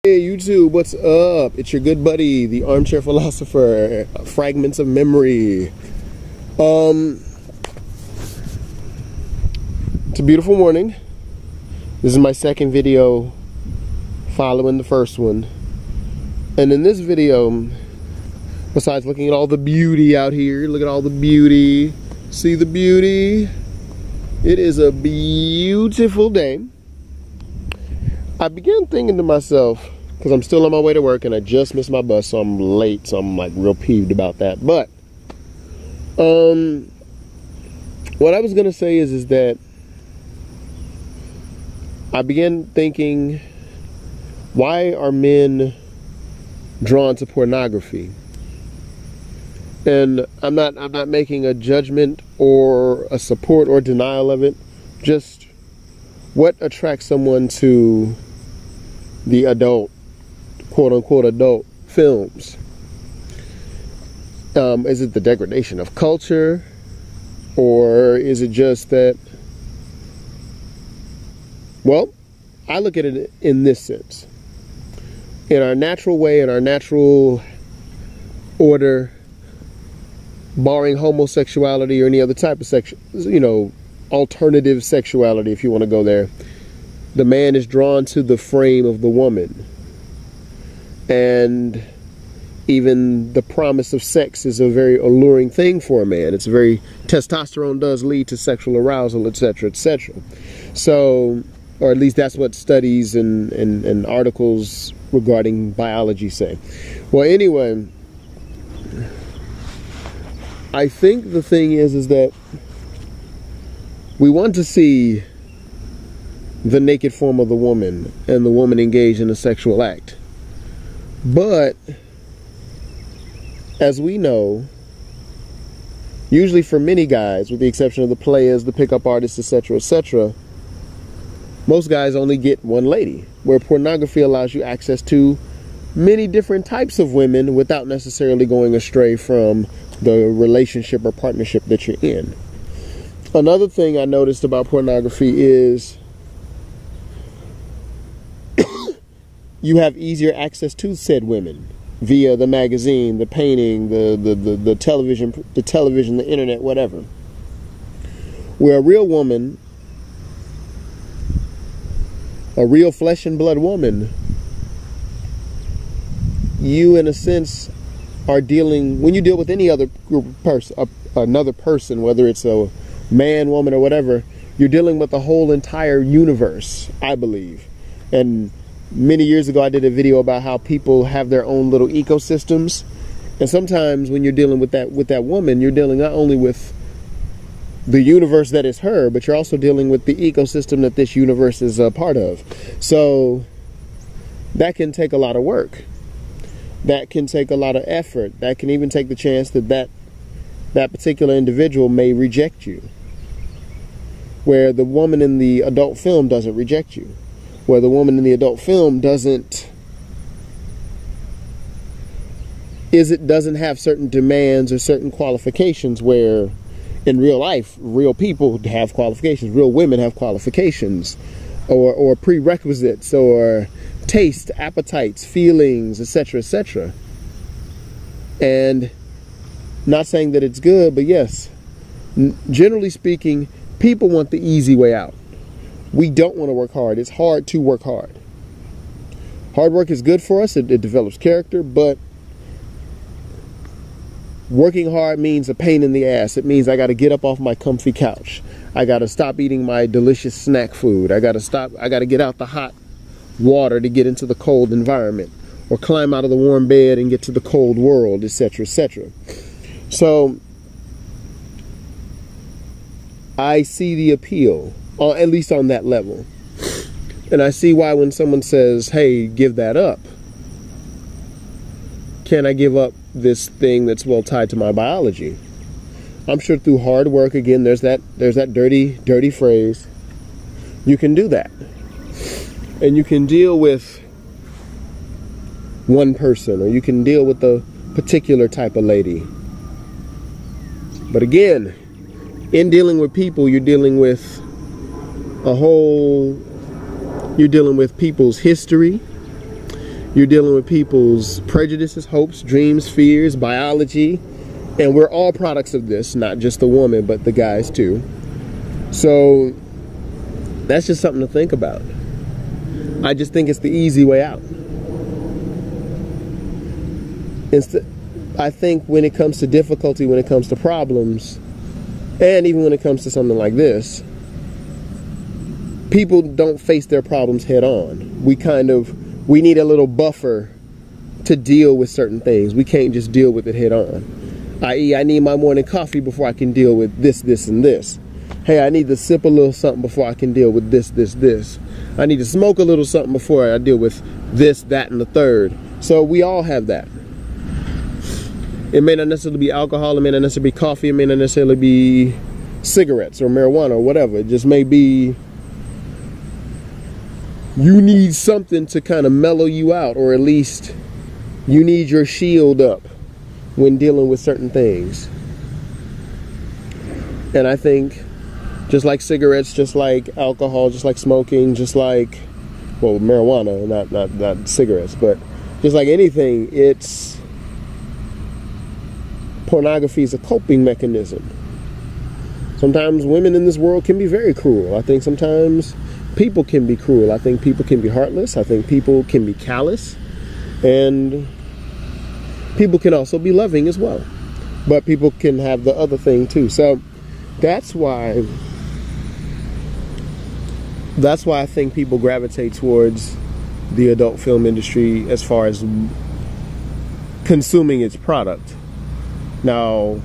Hey YouTube, what's up? It's your good buddy, the armchair philosopher, fragments of memory. It's a beautiful morning. This is my second video following the first one. And in this video, besides looking at all the beauty out here, look at all the beauty, see the beauty? It is a beautiful day. I began thinking to myself, because I'm still on my way to work and I just missed my bus, so I'm late, so I'm like real peeved about that. But what I was gonna say is that I began thinking, why are men drawn to pornography? And I'm not making a judgment or a support or denial of it. Just what attracts someone to the adult, quote unquote adult films? Is it the degradation of culture, or is it just that, well, I look at it in this sense. In our natural way, in our natural order, barring homosexuality or any other type of alternative sexuality, if you want to go there, the man is drawn to the frame of the woman. And even the promise of sex is a very alluring thing for a man. It's very, testosterone does lead to sexual arousal, etc., etc. So, or at least that's what studies and articles regarding biology say. Well, anyway, I think the thing is that we want to see the naked form of the woman and the woman engaged in a sexual act. But as we know, usually for many guys, with the exception of the players, the pickup artists, etc., etc., most guys only get one lady, where pornography allows you access to many different types of women without necessarily going astray from the relationship or partnership that you're in. Another thing I noticed about pornography is you have easier access to said women via the magazine, the painting, the television, the internet, whatever. Where a real woman, a real flesh and blood woman, you in a sense are dealing, when you deal with any other another person, whether it's a man, woman, or whatever, you're dealing with the whole entire universe, I believe. And many years ago, I did a video about how people have their own little ecosystems. And sometimes when you're dealing with that woman, you're dealing not only with the universe that is her, but you're also dealing with the ecosystem that this universe is a part of. So that can take a lot of work. That can take a lot of effort. That can even take the chance that particular individual may reject you. Where the woman in the adult film doesn't reject you. Where the woman in the adult film doesn't have certain demands or certain qualifications, where in real life, real people have qualifications. Real women have qualifications or prerequisites or taste, appetites, feelings, etc., etc. And not saying that it's good, but yes, generally speaking, people want the easy way out. We don't want to work hard. It's hard to work hard. Hard work is good for us. It develops character, but working hard means a pain in the ass. It means I got to get up off my comfy couch. I got to stop eating my delicious snack food. I got to get out the hot water to get into the cold environment, or climb out of the warm bed and get to the cold world, etc., etc. So I see the appeal, at least on that level. And I see why when someone says, hey, give that up. Can I give up this thing that's well tied to my biology? I'm sure through hard work, again, there's that dirty phrase, you can do that. And you can deal with one person, or you can deal with a particular type of lady. But again, in dealing with people, you're dealing with You're dealing with people's history. You're dealing with people's prejudices, hopes, dreams, fears, biology, and we're all products of this, not just the woman, but the guys too. So that's just something to think about. I just think it's the easy way out. I think when it comes to difficulty, when it comes to problems, and even when it comes to something like this, people don't face their problems head on. We need a little buffer to deal with certain things. We can't just deal with it head on. I.e., I need my morning coffee before I can deal with this, this, and this. Hey, I need to sip a little something before I can deal with this, this, this. I need to smoke a little something before I deal with this, that, and the third. So we all have that. It may not necessarily be alcohol, it may not necessarily be coffee, it may not necessarily be cigarettes or marijuana or whatever. It just may be you need something to kind of mellow you out, or at least you need your shield up when dealing with certain things. And I think just like cigarettes, just like alcohol, just like smoking, just like, well, marijuana, not cigarettes, but just like anything, pornography is a coping mechanism. Sometimes women in this world can be very cruel. I think sometimes people can be cruel. I think people can be heartless. I think people can be callous. And people can also be loving as well. But people can have the other thing too. So that's why I think people gravitate towards the adult film industry as far as consuming its product. Now,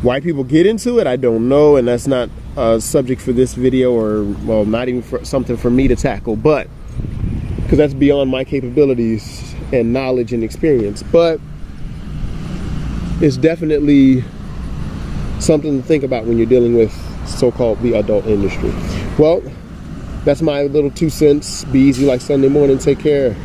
why people get into it, I don't know, and that's not a subject for this video, or, well, not even something for me to tackle, but because that's beyond my capabilities and knowledge and experience. But it's definitely something to think about when you're dealing with so-called the adult industry. Well, that's my little 2 cents. Be easy like Sunday morning. Take care.